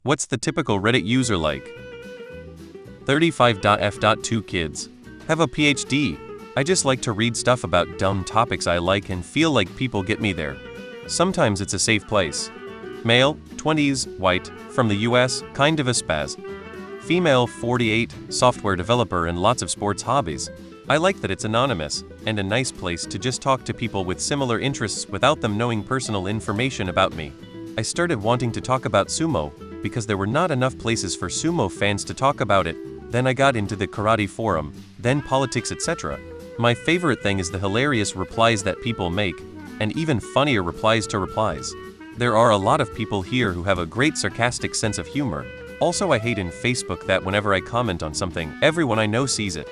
What's the typical Reddit user like? 35.f.2 kids. Have a PhD. I just like to read stuff about dumb topics I like and feel like people get me there. Sometimes it's a safe place. Male, 20s, white, from the US, kind of a spaz. Female, 48, software developer and lots of sports hobbies. I like that it's anonymous, and a nice place to just talk to people with similar interests without them knowing personal information about me. I started wanting to talk about sumo, because there were not enough places for sumo fans to talk about it. Then I got into the karate forum, then politics, etc. My favorite thing is the hilarious replies that people make, and even funnier replies to replies. There are a lot of people here who have a great sarcastic sense of humor. Also, I hate in Facebook that whenever I comment on something, everyone I know sees it.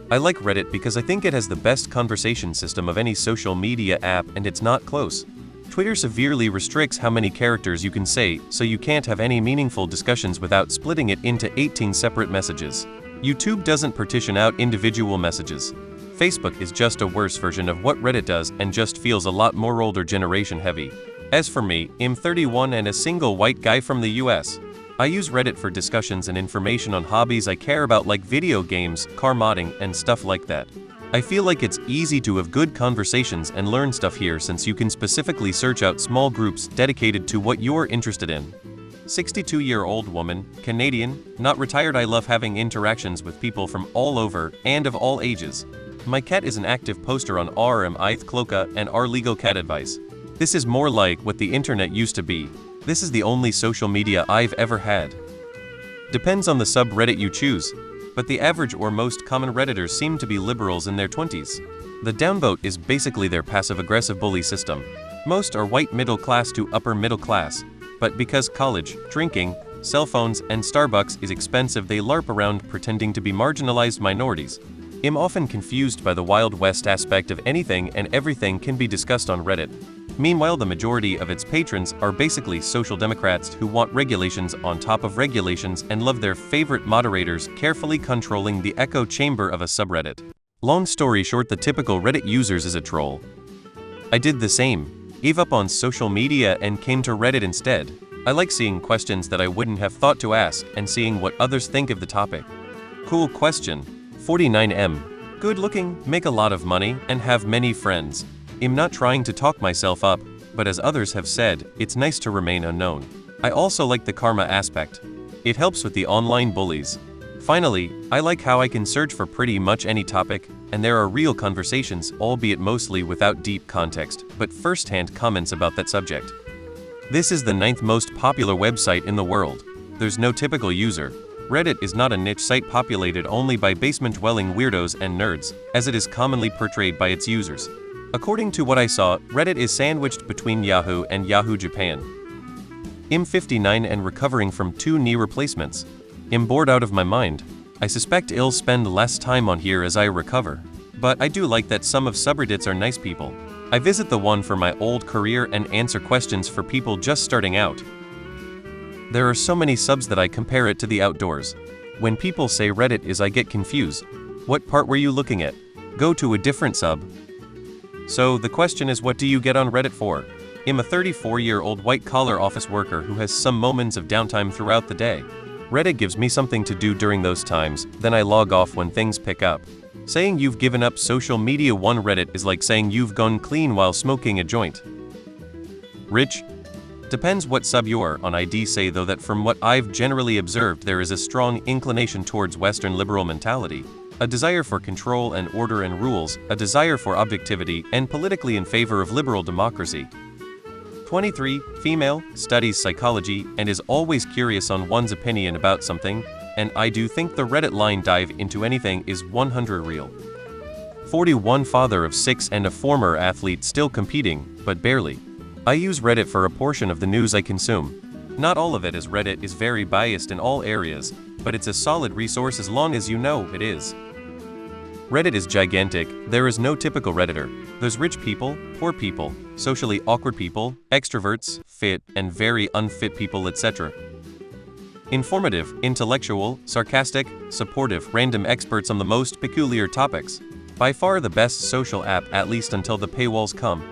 I like Reddit because I think it has the best conversation system of any social media app and it's not close. Twitter severely restricts how many characters you can say, so you can't have any meaningful discussions without splitting it into 18 separate messages. YouTube doesn't partition out individual messages. Facebook is just a worse version of what Reddit does and just feels a lot more older generation heavy. As for me, I'm 31 and a single white guy from the US. I use Reddit for discussions and information on hobbies I care about like video games, car modding, and stuff like that. I feel like it's easy to have good conversations and learn stuff here since you can specifically search out small groups dedicated to what you're interested in. 62-year-old woman, Canadian, not retired. I love having interactions with people from all over and of all ages. My cat is an active poster on RMIth Cloaca and our legal cat advice. This is more like what the internet used to be. This is the only social media I've ever had. Depends on the subreddit you choose, but the average or most common Redditors seem to be liberals in their 20s. The downvote is basically their passive-aggressive bully system. Most are white middle class to upper middle class, but because college, drinking, cell phones, and Starbucks is expensive, they LARP around pretending to be marginalized minorities. I'm often confused by the Wild West aspect of anything and everything can be discussed on Reddit. Meanwhile, the majority of its patrons are basically social democrats who want regulations on top of regulations and love their favorite moderators carefully controlling the echo chamber of a subreddit. Long story short, the typical Reddit users is a troll. I did the same, gave up on social media and came to Reddit instead. I like seeing questions that I wouldn't have thought to ask and seeing what others think of the topic. Cool question. 49M. Good looking, make a lot of money, and have many friends. I'm not trying to talk myself up, but as others have said, it's nice to remain unknown. I also like the karma aspect. It helps with the online bullies. Finally, I like how I can search for pretty much any topic, and there are real conversations, albeit mostly without deep context, but first-hand comments about that subject. This is the 9th most popular website in the world. There's no typical user. Reddit is not a niche site populated only by basement-dwelling weirdos and nerds, as it is commonly portrayed by its users. According to what I saw, Reddit is sandwiched between Yahoo and Yahoo Japan. I'm 59 and recovering from 2 knee replacements. I'm bored out of my mind. I suspect I'll spend less time on here as I recover. But I do like that some of subreddits are nice people. I visit the one for my old career and answer questions for people just starting out. There are so many subs that I compare it to the outdoors. When people say Reddit is, I get confused. What part were you looking at? Go to a different sub. So the question is, what do you get on Reddit for? I'm a 34-year-old white-collar office worker who has some moments of downtime throughout the day. Reddit gives me something to do during those times, then I log off when things pick up. Saying you've given up social media on Reddit is like saying you've gone clean while smoking a joint. Rich? Depends what sub you're on. I'd say though that from what I've generally observed, there is a strong inclination towards Western liberal mentality. A desire for control and order and rules, a desire for objectivity, and politically in favor of liberal democracy. 23, female, studies psychology, and is always curious on one's opinion about something, and I do think the Reddit line dive into anything is 100 real. 41, father of 6 and a former athlete still competing, but barely. I use Reddit for a portion of the news I consume. Not all of it, as Reddit is very biased in all areas, but it's a solid resource as long as you know it is. Reddit is gigantic. There is no typical Redditor. There's rich people, poor people, socially awkward people, extroverts, fit and very unfit people, etc. Informative, intellectual, sarcastic, supportive, random experts on the most peculiar topics. By far the best social app, at least until the paywalls come.